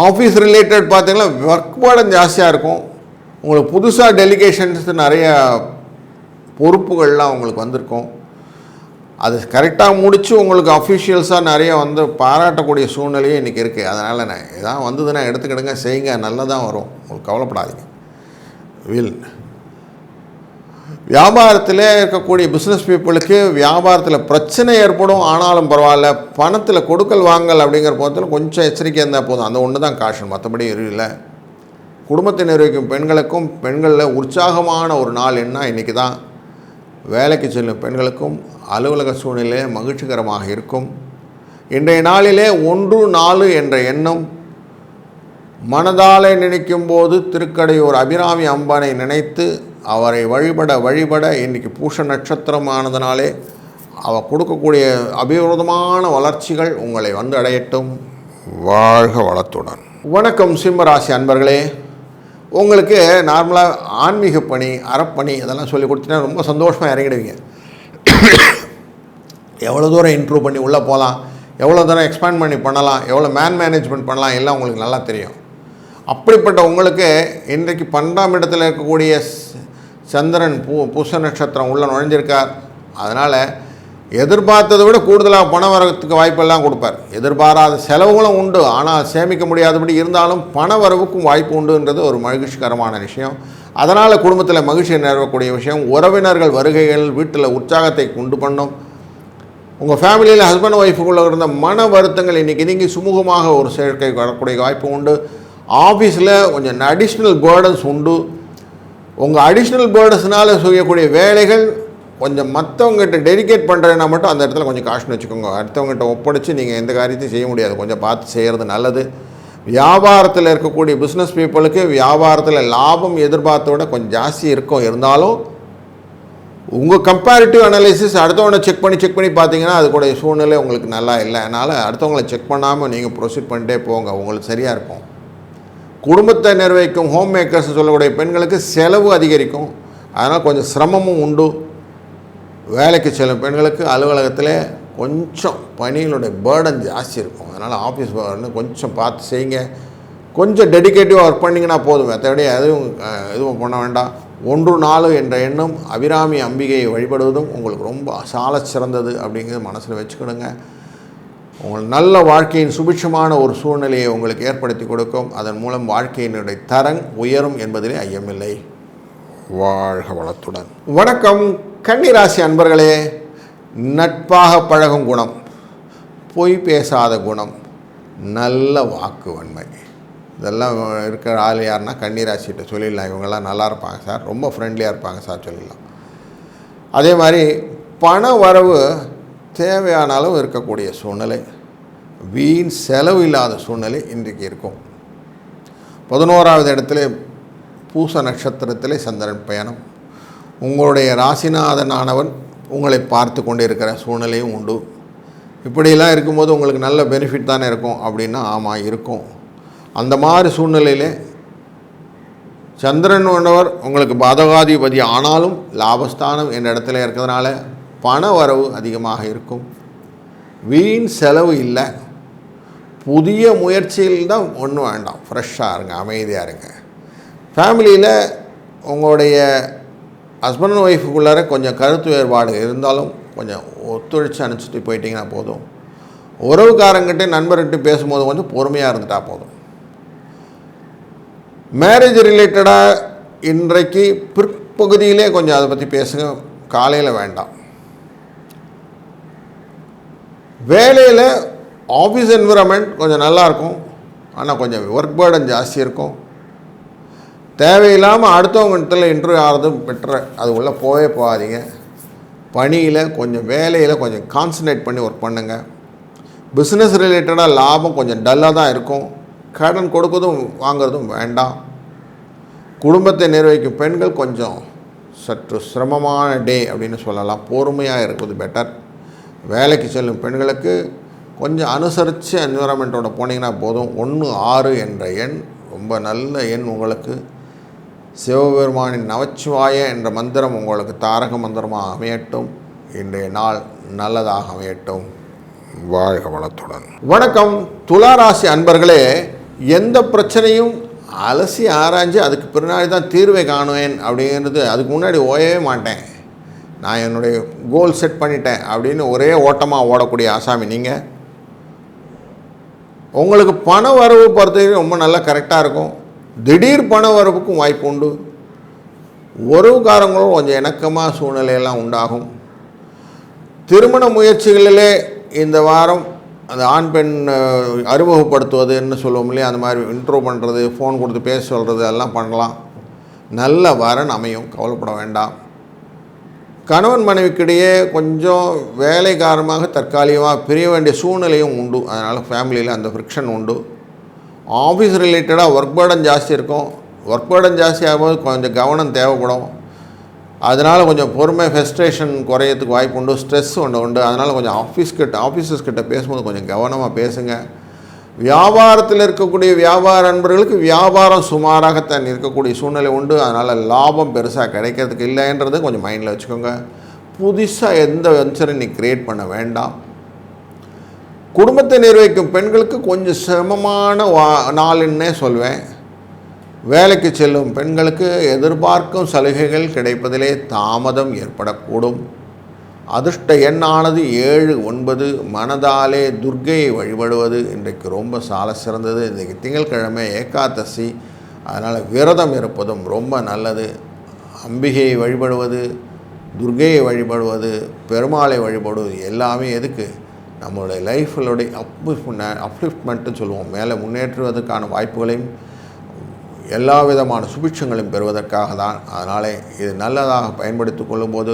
ஆஃபீஸ் ரிலேட்டட் பார்த்திங்கன்னா ஒர்க் பேர்டன் ஜாஸ்தியாக இருக்கும். உங்களுக்கு புதுசாக டெலிகேஷன்ஸ் நிறைய பொறுப்புகள்லாம் உங்களுக்கு வந்திருக்கும். அது கரெக்டாக முடித்து உங்களுக்கு அஃபிஷியல்ஸாக நிறைய வந்து பாராட்டக்கூடிய சூழ்நிலையும் இன்றைக்கி இருக்குது. அதனால் நான் எதாவது வந்ததுன்னா எடுத்துக்கிடுங்க, செய்யுங்க, நல்லதாக வரும். உங்களுக்கு கவலைப்படாதீங்க. வியாபாரத்தில் இருக்கக்கூடிய பிஸ்னஸ் பீப்புளுக்கு வியாபாரத்தில் பிரச்சனை ஏற்படும், ஆனாலும் பரவாயில்ல, பணத்தில் கொடுக்கல் வாங்கல் அப்படிங்கிற போதில் கொஞ்சம் எச்சரிக்கையாக இருந்தால் போதும். அந்த ஒன்று தான் காஷன், மற்றபடி இல்லை. குடும்பத்தை நிர்வகிக்கும் பெண்களுக்கும் பெண்களில் உற்சாகமான ஒரு நாள் என்ன இன்றைக்கி தான். வேலைக்கு செல்லும் பெண்களுக்கும் அலுவலக சூழ்நிலை மகிழ்ச்சிகரமாக இருக்கும். இன்றைய நாளிலே 1-4 என்ற எண்ணம் மனதாலே நினைக்கும் போது திருக்கடையூர் அபிராமி அம்பானை நினைத்து அவரை வழிபட இன்றைக்கி பூஷ நட்சத்திரமானதுனாலே அவர் கொடுக்கக்கூடிய அபிவிரோதமான வளர்ச்சிகள் உங்களை வந்து அடையட்டும். வாழ்க வளத்துடன். வணக்கம் சிம்மராசி அன்பர்களே. உங்களுக்கு நார்மலாக ஆன்மீக பணி, அறப்பணி இதெல்லாம் சொல்லி கொடுத்தீங்கன்னா ரொம்ப சந்தோஷமாக இறங்கிடுவீங்க. எவ்வளோ தூரம் இம்ப்ரூவ் பண்ணி உள்ளே போகலாம், எவ்வளோ தூரம் எக்ஸ்பேண்ட் பண்ணி பண்ணலாம், எவ்வளோ மேனேஜ்மெண்ட் பண்ணலாம் எல்லாம் உங்களுக்கு நல்லா தெரியும். அப்படிப்பட்ட உங்களுக்கு இன்றைக்கு 12ஆம் இடத்தில் இருக்கக்கூடிய சந்திரன் பூச நட்சத்திரம் உள்ளே நுழைஞ்சிருக்கார். அதனால் எதிர்பார்த்ததை விட கூடுதலாக பணம் வரத்துக்கு வாய்ப்பெல்லாம் கொடுப்பார். எதிர்பாராத செலவுகளும் உண்டு, ஆனால் சேமிக்க முடியாதபடி இருந்தாலும் பண வரவுக்கும் வாய்ப்பு உண்டுன்றது ஒரு மகிழ்ச்சிகரமான விஷயம். அதனால் குடும்பத்தில் மகிழ்ச்சியை நிறுவக்கூடிய விஷயம். உறவினர்கள் வருகைகள் வீட்டில் உற்சாகத்தை உண்டு பண்ணும். உங்கள் ஃபேமிலியில் ஹஸ்பண்ட் ஒய்ஃபுக்குள்ளே இருந்த மன வருத்தங்கள் இன்றைக்கி நீங்கி சுமூகமாக ஒரு சேர்க்கை வரக்கூடிய வாய்ப்பு உண்டு. ஆஃபீஸில் கொஞ்சம் அடிஷ்னல் பேர்டன்ஸ் உண்டு. உங்கள் அடிஷ்னல் பேர்டன்ஸ்னால் செய்யக்கூடிய வேலைகள் கொஞ்சம் மற்றவங்ககிட்ட டெடிகேட் பண்ணுறதுனா மட்டும் அந்த இடத்துல கொஞ்சம் காஷன் வச்சுக்கோங்க. அடுத்தவங்ககிட்ட ஒப்படைச்சு நீங்கள் எந்த காரியத்தையும் செய்ய முடியாது, கொஞ்சம் பார்த்து செய்கிறது நல்லது. வியாபாரத்தில் இருக்கக்கூடிய பிஸ்னஸ் பீப்புளுக்கு வியாபாரத்தில் லாபம் எதிர்பார்த்த விட கொஞ்சம் ஜாஸ்தி இருக்கும். இருந்தாலும் உங்கள் கம்பேரிட்டிவ் அனாலிசிஸ் அடுத்தவங்களை செக் பண்ணி பார்த்தீங்கன்னா அதுக்கூட சூழ்நிலை உங்களுக்கு நல்லா இல்லை. அதனால் அடுத்தவங்களை செக் பண்ணாமல் நீங்கள் ப்ரொசீட் பண்ணிட்டே போங்க, உங்களுக்கு சரியாக இருக்கும். குடும்பத்தை நிர்வகிக்கும் ஹோம் மேக்கர்ஸ் சொல்லக்கூடிய பெண்களுக்கு செலவு அதிகரிக்கும், அதனால் கொஞ்சம் சிரமமும் உண்டு. வேலைக்கு செல்லும் பெண்களுக்கு அலுவலகத்தில் கொஞ்சம் பணிகளுடைய பேர்டன் ஜாஸ்தி இருக்கும். அதனால் ஆஃபீஸ் பேர்டன் கொஞ்சம் பார்த்து செய்யுங்க. கொஞ்சம் டெடிகேட்டிவாக ஒர்க் பண்ணிங்கன்னா போதும், மற்றபடி எதுவும் பண்ண வேண்டாம். 1-4 என்ற எண்ணம் அபிராமி அம்பிகையை வழிபடுவதும் உங்களுக்கு ரொம்ப சால சிறந்தது அப்படிங்கிறது மனசில் வச்சுக்கிடுங்க. உங்கள் நல்ல வாழ்க்கையின் சுபிட்சமான ஒரு சூழ்நிலையை உங்களுக்கு ஏற்படுத்தி கொடுக்கும். அதன் மூலம் வாழ்க்கையினுடைய தரம் உயரும் என்பதிலே ஐயமில்லை. வாழ்க வளத்துடன். வணக்கம் கன்னிராசி அன்பர்களே. நட்பாக பழகும் குணம், பொய் பேசாத குணம், நல்ல வாக்கு வன்மை, இதெல்லாம் இருக்கிற ஆள் யாருன்னா கன்னிராசிகிட்ட சொல்லிடலாம். இவங்கெல்லாம் நல்லா இருப்பாங்க சார், ரொம்ப ஃப்ரெண்ட்லியாக இருப்பாங்க சார் சொல்லிடலாம். அதே மாதிரி பண வரவு தேவையான அளவு இருக்கக்கூடிய சூழ்நிலை, வீண் செலவு இல்லாத சூழ்நிலை இன்றைக்கு இருக்கும். 11ஆவது இடத்துல பூச நட்சத்திரத்தில் சந்திரன் பயணம். உங்களுடைய ராசிநாதனானவன் உங்களை பார்த்து கொண்டு இருக்கிற சூழ்நிலையும் உண்டு. இப்படியெல்லாம் இருக்கும்போது உங்களுக்கு நல்ல பெனிஃபிட் தானே இருக்கும் அப்படின்னா ஆமாம் இருக்கும். அந்த மாதிரி சூழ்நிலையில் சந்திரன் உள்ளவர் உங்களுக்கு பாதகாதிபதி ஆனாலும் லாபஸ்தானம் என்ற இடத்துல இருக்கிறதுனால பண வரவு அதிகமாக இருக்கும். வீண் செலவு இல்லை. புதிய முயற்சியில் தான் ஒன்றும் வேண்டாம், ஃப்ரெஷ்ஷாக இருங்க, அமைதியாக இருங்க. ஃபேமிலியில் உங்களுடைய ஹஸ்பண்ட் ஒய்ஃபுக்குள்ளார கொஞ்சம் கருத்து வேறுபாடு இருந்தாலும் கொஞ்சம் ஒத்துழைச்சி அனுப்பிச்சிட்டு போயிட்டீங்கன்னா போதும். உறவுக்காரங்கிட்ட நண்பர்கிட்ட பேசும்போது கொஞ்சம் பொறுமையாக இருந்துட்டால் போதும். மேரேஜ் ரிலேட்டடாக இன்றைக்கு பிற்பகுதியிலே கொஞ்சம் அதை பற்றி பேசுங்க, காலையில் வேண்டாம். வேலையில் ஆஃபீஸ் என்விரான்மெண்ட் கொஞ்சம் நல்லாயிருக்கும், ஆனால் கொஞ்சம் ஒர்க் பேர்டன் ஜாஸ்தி இருக்கும். தேவையில்லாமல் அடுத்தவங்கத்தில் இன்டர்வியூ ஆகிறதும் பெட்டர், அது உள்ளே போகாதீங்க. பணியில் கொஞ்சம் வேலையில் கொஞ்சம் கான்சன்ட்ரேட் பண்ணி ஒர்க் பண்ணுங்கள். பிஸ்னஸ் ரிலேட்டடாக லாபம் கொஞ்சம் டல்லாக தான் இருக்கும். கடன் கொடுக்கறதும் வாங்கிறதும் வேண்டாம். குடும்பத்தை நிர்வகிக்கும் பெண்கள் கொஞ்சம் சற்று சிரமமான டே அப்படின்னு சொல்லலாம், பொறுமையாக இருப்பது பெட்டர். வேலைக்கு செல்லும் பெண்களுக்கு கொஞ்சம் அனுசரித்து என்விரான்மெண்ட்டோட போனீங்கன்னா போதும். 1-6 என்ற எண் ரொம்ப நல்ல எண் உங்களுக்கு. சிவபெருமானின் நமச்சிவாய என்ற மந்திரம் உங்களுக்கு தாரக மந்திரமாக அமையட்டும். இன்றைய நாள் நல்லதாக அமையட்டும். வாழ்க வளத்துடன். வணக்கம் துளாராசி அன்பர்களே. எந்த பிரச்சனையும் அலசி ஆராய்ஞ்சு அதுக்கு பின்னாடி தான் தீர்வை காணுவேன் அப்படிங்கிறது, அதுக்கு முன்னாடி ஓயவே மாட்டேன், நான் என்னுடைய கோல் செட் பண்ணிட்டேன் அப்படின்னு ஒரே ஓட்டமாக ஓடக்கூடிய ஆசாமி நீங்கள். உங்களுக்கு பண வரவு பொறுத்தவரைக்கும் ரொம்ப நல்லா கரெக்டாக இருக்கும். திடீர் பண வரவுக்கும் வாய்ப்பு உண்டு. உறவுக்காரங்களும் கொஞ்சம் இணக்கமாக சூழ்நிலையெல்லாம் உண்டாகும். திருமண முயற்சிகளிலே இந்த வாரம் அந்த ஆண் பெண் அறிமுகப்படுத்துவதுன்னு சொல்லுவோம் இல்லையா, அந்த மாதிரி இன்ட்ரோ பண்ணுறது, ஃபோன் கொடுத்து பேச சொல்கிறது எல்லாம் பண்ணலாம். நல்ல வரன் அமையும், கவலைப்பட வேண்டாம். கணவன் மனைவிக்கிடையே கொஞ்சம் வேலை காரணமாக தற்காலிகமாக பிரிய வேண்டிய சூழ்நிலையும் உண்டு. அதனால் ஃபேமிலியில் அந்த ஃப்ரிக்ஷன் உண்டு. ஆஃபீஸ் ரிலேட்டடாக ஒர்க் பேர்டன் ஜாஸ்தி இருக்கும். ஒர்க் பேர்டன் ஜாஸ்தி ஆகும்போது கொஞ்சம் கவனம் தேவைப்படும். அதனால் கொஞ்சம் பொறுமை, ஃபெஸ்ட்ரேஷன் குறையத்துக்கு வாய்ப்பு உண்டு. ஸ்ட்ரெஸ் உண்டு. அதனால் கொஞ்சம் ஆஃபீஸர்ஸ் கிட்ட பேசும்போது கொஞ்சம் கவனமாக பேசுங்க. வியாபாரத்தில் இருக்கக்கூடிய வியாபார நண்பர்களுக்கு வியாபாரம் சுமாராகத்தான் இருக்கக்கூடிய சூழ்நிலை உண்டு. அதனால் லாபம் பெருசாக கிடைக்கிறதுக்கு இல்லைன்றது கொஞ்சம் மைண்டில் வச்சுக்கோங்க. புதுசாக எந்த வெஞ்சரையும் நீ க்ரியேட் பண்ண வேண்டாம். குடும்பத்தை நிர்வகிக்கும் பெண்களுக்கு கொஞ்சம் சிரமமான நாளுன்னே சொல்வேன். வேலைக்கு செல்லும் பெண்களுக்கு எதிர்பார்க்கும் சலுகைகள் கிடைப்பதிலே தாமதம் ஏற்படக்கூடும். அதிர்ஷ்ட எண்ணானது 7, 9. மனதாலே துர்க்கையை வழிபடுவது இன்றைக்கு ரொம்ப சால சிறந்தது. இன்றைக்கு திங்கட்கிழமை ஏகாதசி, அதனால் விரதம் இருப்பதும் ரொம்ப நல்லது. அம்பிகையை வழிபடுவது, துர்க்கையை வழிபடுவது, பெருமாளை வழிபடுவது எல்லாமே எதுக்கு? நம்மளுடைய லைஃப்களுடைய அப்லிஃப்ட்மெண்ட்டுன்னு சொல்லுவோம், மேலே முன்னேற்றுவதற்கான வாய்ப்புகளையும் எல்லா விதமான சுபிட்சங்களையும் பெறுவதற்காக தான். அதனால் இது நல்லதாக பயன்படுத்தி கொள்ளும்போது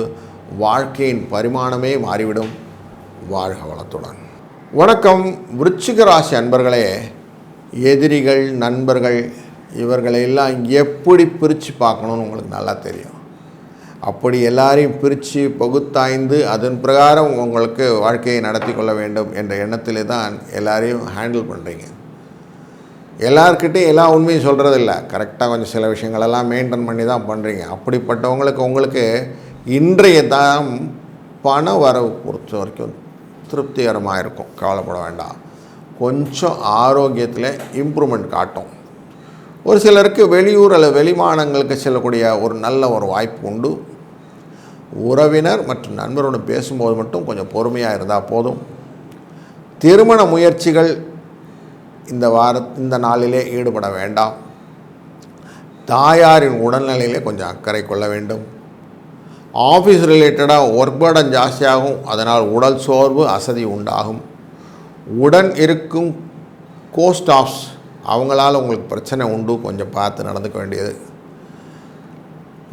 வாழ்க்கையின் பரிமாணமே மாறிவிடும். வாழ்க வளத்துடன். வணக்கம் விருச்சிக ராசி அன்பர்களே. எதிரிகள், நண்பர்கள் இவர்களையெல்லாம் எப்படி பிரித்து பார்க்கணுன்னு உங்களுக்கு நல்லா தெரியும். அப்படி எல்லாரையும் பிரித்து பகுத்தாய்ந்து அதன் பிரகாரம் உங்களுக்கு வாழ்க்கையை நடத்தி கொள்ள வேண்டும் என்ற எண்ணத்திலே தான் எல்லாரையும் ஹேண்டில் பண்ணுறீங்க. எல்லார்கிட்டையும் எல்லா உண்மையும் சொல்கிறதில்ல. கரெக்டாக கொஞ்சம் சில விஷயங்களெல்லாம் மெயின்டைன் பண்ணி தான் பண்ணுறீங்க. அப்படிப்பட்டவங்களுக்கு உங்களுக்கு இன்றைய தான் பண வரவு பொறுத்த வரைக்கும் திருப்திகரமாக இருக்கும், கவலைப்பட வேண்டாம். கொஞ்சம் ஆரோக்கியத்தில் இம்ப்ரூவ்மெண்ட் காட்டும். ஒரு சிலருக்கு வெளியூர் அல்லது வெளிமாநிலங்களுக்கு செல்லக்கூடிய ஒரு நல்ல ஒரு வாய்ப்பு உண்டு. உறவினர் மற்றும் நண்பரோடு பேசும்போது மட்டும் கொஞ்சம் பொறுமையாக இருந்தால் போதும். திருமண முயற்சிகள் இந்த நாளிலே ஈடுபட வேண்டாம். தாயாரின் உடல்நிலையிலே கொஞ்சம் அக்கறை கொள்ள வேண்டும். ஆஃபீஸ் ரிலேட்டடாக ஒர்க் பேர்டன் ஜாஸ்தியாகும். அதனால் உடல் சோர்வு, அசதி உண்டாகும். உடன் இருக்கும் கோஸ்டாஃப்ஸ் அவங்களால உங்களுக்கு பிரச்சனை உண்டு, கொஞ்சம் பார்த்து நடந்துக்க வேண்டியது.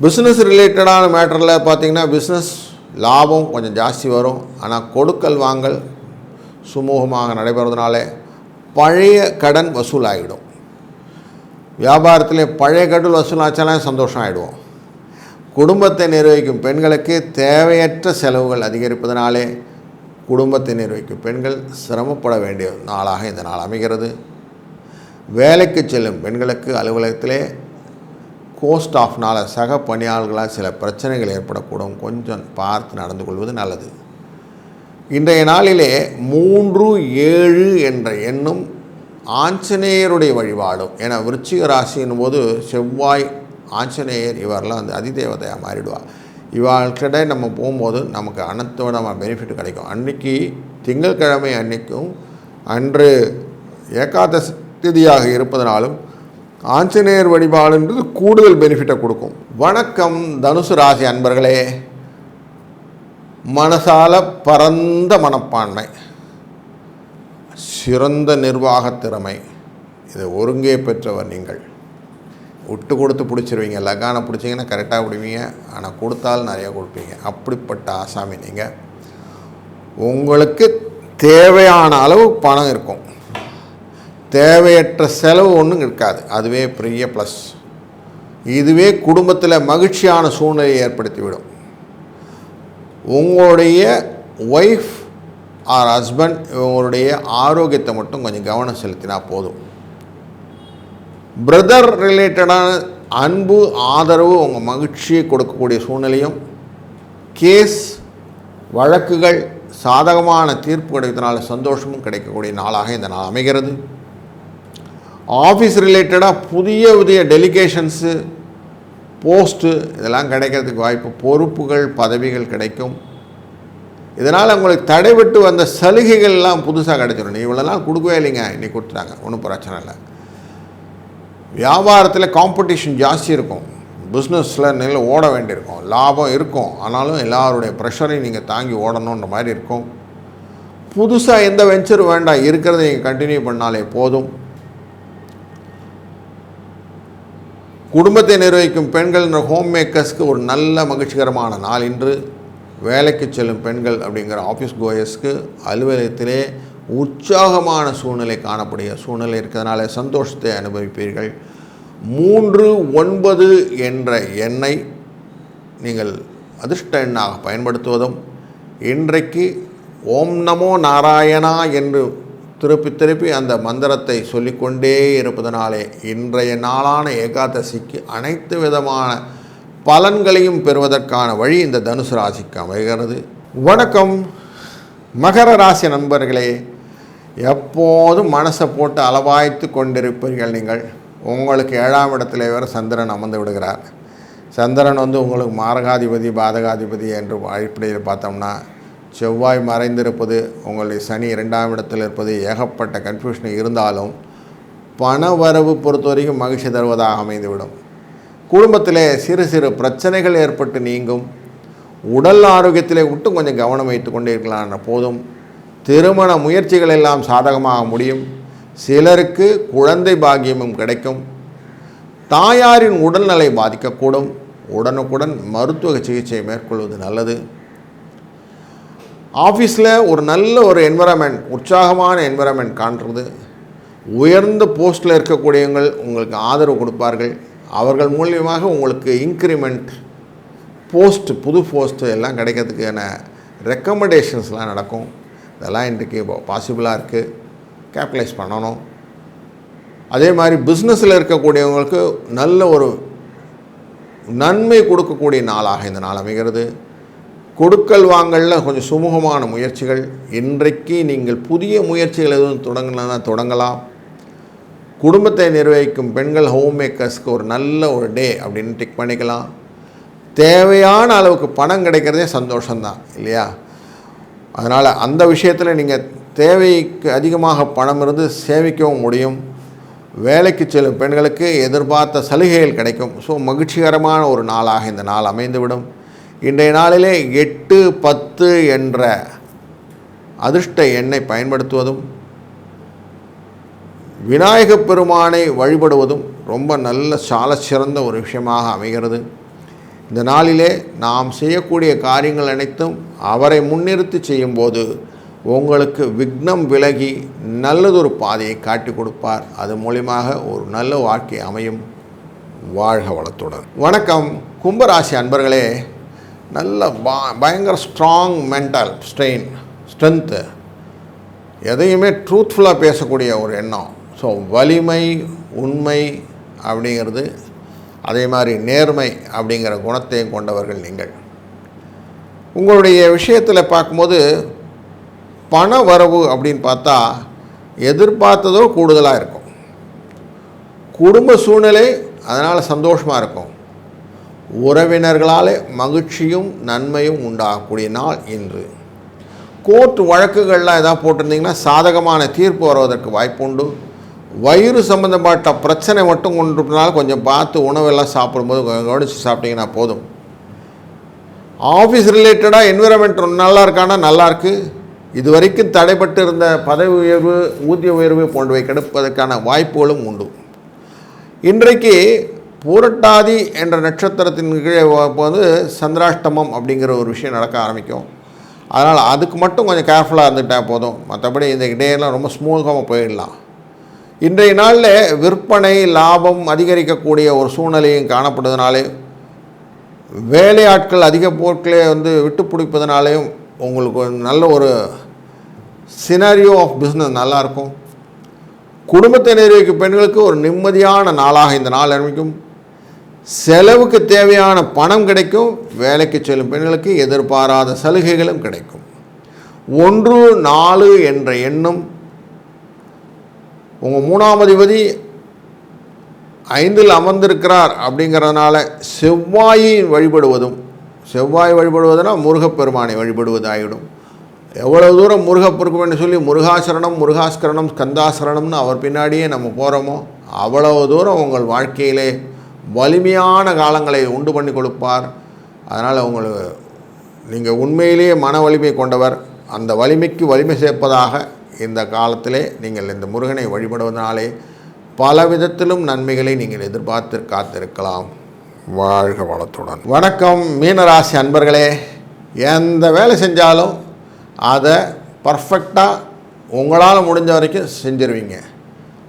பிஸ்னஸ் ரிலேட்டடான மேட்டரில் பார்த்திங்கன்னா பிஸ்னஸ் லாபம் கொஞ்சம் ஜாஸ்தி வரும். ஆனால் கொடுக்கல் வாங்கல் சுமூகமாக நடைபெறதுனால பழைய கடன் வசூலாகிடும். வியாபாரத்தில் பழைய கடன் வசூலாச்சாலும் சந்தோஷம் ஆகிடுவோம். குடும்பத்தை நிர்வகிக்கும் பெண்களுக்கு தேவையற்ற செலவுகள் அதிகரிப்பதனாலே குடும்பத்தை நிர்வகிக்கும் பெண்கள் சிரமப்பட வேண்டிய நாளாக இந்த நாள் அமைகிறது. வேலைக்கு செல்லும் பெண்களுக்கு அலுவலகத்திலே கோஸ்டாஃப்னால் சக பணியாளர்களால் சில பிரச்சனைகள் ஏற்படக்கூடும். கொஞ்சம் பார்த்து நடந்து கொள்வது நல்லது. இன்றைய நாளிலே 3, 7 என்ற எண்ணும் ஆஞ்சநேயருடைய வழிபாடும். ஏன்னா விருச்சிக ராசியின் போது செவ்வாய், ஆஞ்சநேயர் இவரெல்லாம் அதிதேவதையாக மாறிடுவார். இவர்கிட்ட நம்ம போகும்போது நமக்கு அனைத்தோட பெனிஃபிட் கிடைக்கும். அன்றைக்கி திங்கட்கிழமை அன்றைக்கும் அன்று ஏகாதசி திதியாக இருப்பதனாலும் ஆஞ்சநேயர் வழிபாடுன்றது கூடுதல் பெனிஃபிட்டை கொடுக்கும். வணக்கம் தனுசு ராசி அன்பர்களே. மனசால பரந்த மனப்பான்மை, சிறந்த நிர்வாகத் திறமை, இதை ஒருங்கே பெற்றவர் நீங்கள். விட்டு கொடுத்து பிடிச்சிருவீங்க. லகானை பிடிச்சிங்கன்னா கரெக்டாக பிடிப்பீங்க. ஆனால் கொடுத்தாலும் நிறையா கொடுப்பீங்க. அப்படிப்பட்ட ஆசாமி நீங்கள். உங்களுக்கு தேவையான அளவு பணம் இருக்கும். தேவையற்ற செலவு ஒன்றும் இருக்காது. அதுவே பெரிய ப்ளஸ். இதுவே குடும்பத்தில் மகிழ்ச்சியான சூழ்நிலையை ஏற்படுத்திவிடும். உங்களுடைய ஒய்ஃப் ஆர் ஹஸ்பண்ட் இவங்களுடைய ஆரோக்கியத்தை மட்டும் கொஞ்சம் கவனம் செலுத்தினா போதும். பிரதர் ரிலேட்டடான அன்பு, ஆதரவு உங்கள் மகிழ்ச்சியை கொடுக்கக்கூடிய சூழ்நிலையும், கேஸ் வழக்குகள் சாதகமான தீர்ப்பு கிடைத்தனால சந்தோஷமும் கிடைக்கக்கூடிய நாளாக இந்த நாள் அமைகிறது. ஆஃபீஸ் ரிலேட்டடாக புதிய டெலிகேஷன்ஸு, போஸ்ட்டு இதெல்லாம் கிடைக்கிறதுக்கு வாய்ப்பு. பொறுப்புகள், பதவிகள் கிடைக்கும். இதனால் உங்களுக்கு தடைபட்டு வந்த சலுகைகள்லாம் புதுசாக கிடைச்சிடும். நீ இவ்வளோ நாள் கொடுக்கவே இல்லைங்க, இன்னைக்கு கொடுத்துட்டாங்க, ஒன்றும் பிரச்சனை இல்லை. வியாபாரத்தில் காம்படிஷன் ஜாஸ்தி இருக்கும். பிஸ்னஸில் நெல் ஓட வேண்டியிருக்கும், லாபம் இருக்கும், ஆனாலும் எல்லாருடைய ப்ரெஷரையும் நீங்கள் தாங்கி ஓடணுன்ற மாதிரி இருக்கும். புதுசாக எந்த வெஞ்சரும் வேண்டாம், இருக்கிறத நீங்கள் கண்டினியூ பண்ணாலே போதும். குடும்பத்தை நிர்வகிக்கும் பெண்கள் ஹோம் மேக்கர்ஸ்க்கு ஒரு நல்ல மகிழ்ச்சிகரமான நாள் இன்று. வேலைக்கு செல்லும் பெண்கள் அப்படிங்கிற ஆஃபீஸ் கோயர்ஸ்க்கு அலுவலகத்திலே உற்சாகமான சூழ்நிலை காணக்கூடிய சூழ்நிலை இருக்கிறதுனால சந்தோஷத்தை அனுபவிப்பீர்கள். 39 என்ற எண்ணை நீங்கள் அதிர்ஷ்ட எண்ணாக பயன்படுத்துவதும், இன்றைக்கு ஓம் நமோ நாராயணா என்று திருப்பி திருப்பி அந்த மந்திரத்தை சொல்லிக்கொண்டே இருப்பதனாலே இன்றைய நாளான ஏகாதசிக்கு அனைத்து விதமான பலன்களையும் பெறுவதற்கான வழி இந்த தனுசு ராசிக்கு அமைகிறது. வணக்கம் மகர ராசி நண்பர்களே. எப்போதும் மனசை போட்டு அளவாய்த்து கொண்டிருப்பீர்கள் நீங்கள். உங்களுக்கு 7ஆம் இடத்துல வேறு சந்திரன் அமர்ந்து விடுகிறார். சந்திரன் உங்களுக்கு மாரகாதிபதி பாதகாதிபதி என்று அடிப்படையில் பார்த்தோம்னா, செவ்வாய் மறைந்திருப்பது, உங்களுடைய சனி 2ஆம் இடத்தில் இருப்பது, ஏகப்பட்ட கன்ஃபியூஷன் இருந்தாலும் பண வரவு பொறுத்த வரைக்கும் மகிழ்ச்சி தருவதாக அமைந்துவிடும். குடும்பத்திலே சிறு சிறு பிரச்சனைகள் ஏற்பட்டு நீங்கும். உடல் ஆரோக்கியத்திலே விட்டு கொஞ்சம் கவனம் வைத்து கொண்டே இருக்கலாம் போதும். திருமண முயற்சிகள் எல்லாம் சாதகமாக முடியும். சிலருக்கு குழந்தை பாக்கியமும் கிடைக்கும். தாயாரின் உடல்நிலை பாதிக்கக்கூடும். உடனுக்குடன் மருத்துவ சிகிச்சை மேற்கொள்வது நல்லது. ஆஃபீஸில் ஒரு நல்ல ஒரு என்விரான்மெண்ட், உற்சாகமான என்விரான்மெண்ட் காண்றது. உயர்ந்த போஸ்ட்டில் இருக்கக்கூடியவங்கள் உங்களுக்கு ஆதரவு கொடுப்பார்கள். அவர்கள் மூலியமாக உங்களுக்கு இன்க்ரிமெண்ட், போஸ்ட்டு, புது போஸ்ட்டு எல்லாம் கிடைக்கிறதுக்கான ரெக்கமெண்டேஷன்ஸ்லாம் நடக்கும். இதெல்லாம் இன்றைக்கி பாசிபிளாக இருக்குது, கேபிட்டலைஸ் பண்ணணும். அதே மாதிரி பிஸ்னஸில் இருக்கக்கூடியவங்களுக்கு நல்ல ஒரு நன்மை கொடுக்கக்கூடிய நாளாக இந்த நாள் அமைகிறது. கொடுக்கல் வாங்கலில் கொஞ்சம் சுமூகமான முயற்சிகள். இன்றைக்கு நீங்கள் புதிய முயற்சிகள் எதுவும் தொடங்கலாம். குடும்பத்தை நிர்வகிக்கும் பெண்கள் ஹோம் மேக்கர்ஸ்க்கு ஒரு நல்ல ஒரு டே அப்படின்னு டிக் பண்ணிக்கலாம். தேவையான அளவுக்கு பணம் கிடைக்கிறதே சந்தோஷம்தான் இல்லையா? அதனால் அந்த விஷயத்தில் நீங்கள் தேவைக்கு அதிகமாக பணம் இருந்து சேமிக்கவும் முடியும். வேலைக்கு செல்லும் பெண்களுக்கு எதிர்பார்த்த சலுகைகள் கிடைக்கும். ஸோ மகிழ்ச்சிகரமான ஒரு நாளாக இந்த நாள் அமைந்துவிடும். இன்றைய நாளிலே 8, 10 என்ற அதிர்ஷ்ட எண்ணை பயன்படுத்துவதும், விநாயகப் பெருமானை வழிபடுவதும் ரொம்ப நல்ல சால சிறந்த ஒரு விஷயமாக அமைகிறது. இந்த நாளிலே நாம் செய்யக்கூடிய காரியங்கள் அனைத்தும் அவரை முன்னிறுத்தி செய்யும்போது உங்களுக்கு விக்னம் விலகி நல்லதொரு பாதையை காட்டி கொடுப்பார். அது மூலியமாக ஒரு நல்ல வாழ்க்கை அமையும். வாழ்க வளத்துடன். வணக்கம் கும்பராசி அன்பர்களே. நல்ல பயங்கர ஸ்ட்ராங் மென்டல் ஸ்ட்ரென்த்து, எதையுமே ட்ரூத்ஃபுல்லாக பேசக்கூடிய ஒரு எண்ணம். ஸோ வலிமை, உண்மை அப்படிங்கிறது, அதே மாதிரி நேர்மை அப்படிங்கிற குணத்தையும் கொண்டவர்கள் நீங்கள். உங்களுடைய விஷயத்தில் பார்க்கும்போது பண வரவு அப்படின்னு பார்த்தா எதிர்பார்த்ததோ கூடுதலாக இருக்கும். குடும்ப சூழ்நிலை அதனால் சந்தோஷமாக இருக்கும். உறவினர்களால் மகிழ்ச்சியும் நன்மையும் உண்டாகக்கூடிய நாள் இன்று. கோர்ட் வழக்குகள்லாம் எதாவது போட்டிருந்தீங்கன்னா சாதகமான தீர்ப்பு வருவதற்கு வாய்ப்பு உண்டு. வயிறு சம்மந்தப்பட்ட பிரச்சனை மட்டும் கொண்டுனாலும் கொஞ்சம் பார்த்து உணவெல்லாம் சாப்பிடும்போது கவனித்து சாப்பிட்டீங்கன்னா போதும். ஆஃபீஸ் ரிலேட்டடாக என்விரான்மெண்ட் நல்லா இருக்கானா நல்லாயிருக்கு. இது வரைக்கும் தடைப்பட்டு இருந்த பதவி உயர்வு, ஊதிய உயர்வு போன்றவை கிடைப்பதற்கான வாய்ப்புகளும் உண்டு. இன்றைக்கு பூரட்டாதி என்ற நட்சத்திரத்தின் கீழே சந்திராஷ்டமம் அப்படிங்கிற ஒரு விஷயம் நடக்க ஆரம்பிக்கும். அதனால் அதுக்கு மட்டும் கொஞ்சம் கேர்ஃபுல்லாக இருந்துட்டால் போதும். மற்றபடி இந்த இடையெல்லாம் ரொம்ப ஸ்மூத்தாக போயிடலாம். இன்றைய நாளில் விற்பனை லாபம் அதிகரிக்கக்கூடிய ஒரு சூழ்நிலையும் காணப்படுவதனாலே, வேலையாட்கள் அதிக பொருட்களை விட்டு பிடிப்பதனாலேயும் உங்களுக்கு நல்ல ஒரு சினாரியோ ஆஃப் பிஸ்னஸ் நல்லாயிருக்கும். குடும்பத்தை நிர்வகிக்கும் பெண்களுக்கு ஒரு நிம்மதியான நாளாக இந்த நாள் ஆரம்பிக்கும். செலவுக்கு தேவையான பணம் கிடைக்கும். வேலைக்கு செல்லும் பெண்களுக்கு எதிர்பாராத சலுகைகளும் கிடைக்கும். 1, 4 என்ற எண்ணும் உங்கள் 3ஆம் அதிபதி 5இல் அமர்ந்திருக்கிறார் அப்படிங்கிறதுனால செவ்வாயை வழிபடுவதும், செவ்வாய் வழிபடுவதுனா முருகப்பெருமானை வழிபடுவது ஆகிடும். எவ்வளோ தூரம் முருகப்பெருமான்னு சொல்லி முருகாசரணம், முருகாஸ்கரணம், ஸ்கந்தாசரணம்னு அவர் பின்னாடியே நம்ம போகிறோமோ அவ்வளவு தூரம் உங்கள் வாழ்க்கையிலே வலிமையான காலங்களை உண்டு பண்ணி கொடுப்பார். அதனால் உங்களுக்கு நீங்கள் உண்மையிலேயே மன வலிமை கொண்டவர், அந்த வலிமைக்கு வலிமை சேர்ப்பதாக இந்த காலத்திலே நீங்கள் இந்த முருகனை வழிபடுவதனாலே பல விதத்திலும் நன்மைகளை நீங்கள் எதிர்பார்த்து காத்திருக்கலாம். வாழ்க வளத்துடன். வணக்கம் மீனராசி அன்பர்களே. எந்த வேலை செஞ்சாலும் அதை பர்ஃபெக்டாக உங்களால் முடிஞ்ச வரைக்கும் செஞ்சுருவீங்க.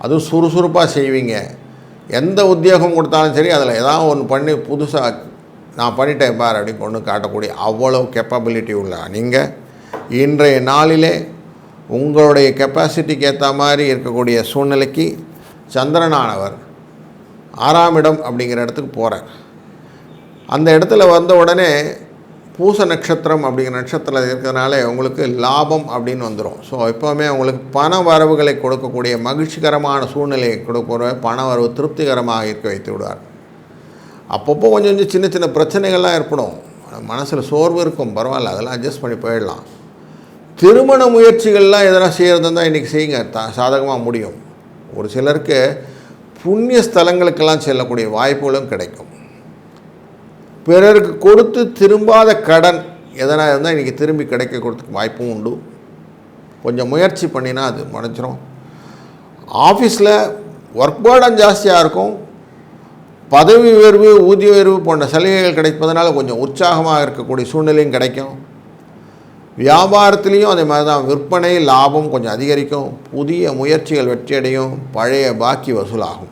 அதுவும் சுறுசுறுப்பாக செய்வீங்க. எந்த உத்தியோகம் கொடுத்தாலும் சரி, அதில் ஏதாவது ஒன்று பண்ணி புதுசாக நான் பண்ணிட்டேன் பார் அப்படின்னு கொண்டு காட்டக்கூடிய அவ்வளோ கெப்பபிலிட்டி உள்ள நீங்கள் இன்றைய நாளிலே உங்களுடைய கெப்பாசிட்டிக்கு ஏற்ற மாதிரி இருக்கக்கூடிய சூழ்நிலைக்கு சந்திரனானவர் 6ஆம் இடம் அப்படிங்கிற இடத்துக்கு போகிறார். அந்த இடத்துல வந்த உடனே பூச நட்சத்திரம் அப்படிங்கிற நட்சத்திரத்தில் இருக்கிறதுனால உங்களுக்கு லாபம் அப்படின்னு வந்துடும். ஸோ எப்போவுமே உங்களுக்கு பண வரவுகளை கொடுக்கக்கூடிய மகிழ்ச்சிகரமான சூழ்நிலையை கொடுக்கிற பண வரவு திருப்திகரமாக இருக்க வைத்து விடுவார். அப்பப்போ கொஞ்சம் கொஞ்சம் சின்ன சின்ன பிரச்சனைகள்லாம் ஏற்படும், மனசில் சோர்வு இருக்கும், பரவாயில்ல, அதெல்லாம் அட்ஜஸ்ட் பண்ணி போயிடலாம். திருமண முயற்சிகள்லாம் எதனா செய்கிறது தான் இன்றைக்கி செய்யுங்க, சாதகமாக முடியும். ஒரு சிலருக்கு புண்ணிய ஸ்தலங்களுக்கெல்லாம் செல்லக்கூடிய வாய்ப்புகளும் கிடைக்கும். பிறருக்கு கொடுத்து திரும்பாத கடன் எதனா இருந்தால் இன்றைக்கி திரும்பி கிடைக்க கொடுத்துக்கு வாய்ப்பும் உண்டு. கொஞ்சம் முயற்சி பண்ணினா அது முடிஞ்சிடும். ஆஃபீஸில் ஒர்க் பேர்டன் ஜாஸ்தியாக இருக்கும். பதவி உயர்வு, ஊதிய உயர்வு போன்ற சலுகைகள் கிடைப்பதனால கொஞ்சம் உற்சாகமாக இருக்கக்கூடிய சூழ்நிலையும் கிடைக்கும். வியாபாரத்துலேயும் அதே மாதிரி தான், விற்பனை லாபம் கொஞ்சம் அதிகரிக்கும். புதிய முயற்சிகள் வெற்றியடையும். பழைய பாக்கி வசூலாகும்.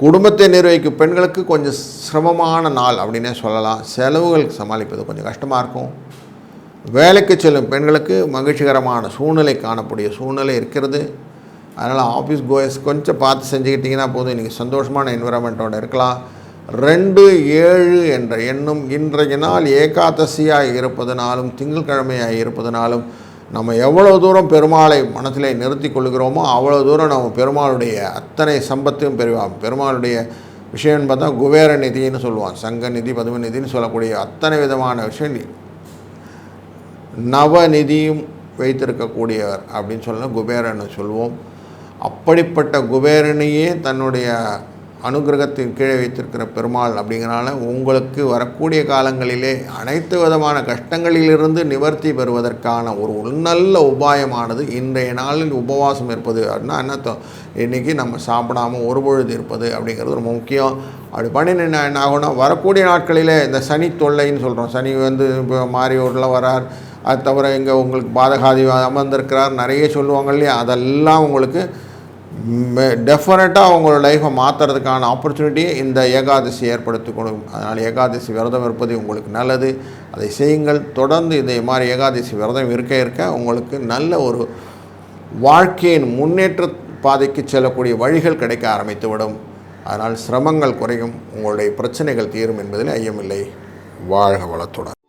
குடும்பத்தை நிர்வகிக்கும் பெண்களுக்கு கொஞ்சம் சிரமமான நாள் அப்படின்னே சொல்லலாம். செலவுகளுக்கு சமாளிப்பது கொஞ்சம் கஷ்டமாக இருக்கும். வேலைக்கு செல்லும் பெண்களுக்கு மகிழ்ச்சிகரமான சூழ்நிலை காணக்கூடிய சூழ்நிலை இருக்கிறது. அதனால் ஆஃபீஸ் கோயர்ஸ் கொஞ்சம் பார்த்து செஞ்சுக்கிட்டிங்கன்னா போதும், இன்றைக்கி சந்தோஷமான என்விரான்மெண்ட்டோடு இருக்கலாம். 2-7 என்ற எண்ணும் இன்றைய நாள் ஏகாதசியாக இருப்பதனாலும் திங்கட்கிழமையாக இருப்பதனாலும் நம்ம எவ்வளோ தூரம் பெருமாளை மனத்திலே நிறுத்தி கொள்கிறோமோ அவ்வளோ தூரம் நம்ம பெருமாளுடைய அத்தனை சம்பத்தையும் பெறுவோம். பெருமாளுடைய விஷயம்னு பார்த்தா குபேர நிதின்னு சொல்லுவான், சங்க நிதி, பதும நிதின்னு சொல்லக்கூடிய அத்தனை விதமான விஷயம் நவநிதியும் வைத்திருக்கக்கூடியவர் அப்படின்னு சொல்லலாம், குபேரன்னு சொல்லுவோம். அப்படிப்பட்ட குபேரனையே தன்னுடைய அனுகிரகத்தின் கீழே வைத்திருக்கிற பெருமாள் அப்படிங்கிறனால உங்களுக்கு வரக்கூடிய காலங்களிலே அனைத்து விதமான கஷ்டங்களிலிருந்து நிவர்த்தி பெறுவதற்கான ஒரு நல்ல உபாயமானது இன்றைய நாளில் உபவாசம் இருப்பது. அப்படின்னா என்ன, இன்றைக்கி நம்ம சாப்பிடாமல் ஒரு பொழுது இருப்பது அப்படிங்கிறது ரொம்ப முக்கியம். அப்படி பண்ணினா என்ன ஆகும்னா, வரக்கூடிய நாட்களிலே இந்த சனி தொல்லைன்னு சொல்கிறோம், சனி இப்போ மாரியூரில் வரார், அது தவிர இங்கே உங்களுக்கு பாதகாதி அமர்ந்திருக்கிறார், நிறைய சொல்லுவாங்க இல்லையா, அதெல்லாம் உங்களுக்கு டெஃபினட்டாக உங்களோட லைஃப்பை மாற்றுறதுக்கான ஆப்பர்ச்சுனிட்டியை இந்த ஏகாதசி ஏற்படுத்தி கொடுக்கும். அதனால் ஏகாதசி விரதம் இருப்பது உங்களுக்கு நல்லது, அதை செய்யுங்கள். தொடர்ந்து இந்த மாதிரி ஏகாதசி விரதம் இருக்க உங்களுக்கு நல்ல ஒரு வாழ்க்கையின் முன்னேற்ற பாதைக்கு செல்லக்கூடிய வழிகள் கிடைக்க ஆரம்பித்துவிடும். அதனால் சிரமங்கள் குறையும், உங்களுடைய பிரச்சனைகள் தீரும் என்பதில் ஐயமில்லை. வாழ்க வளத்துடன்.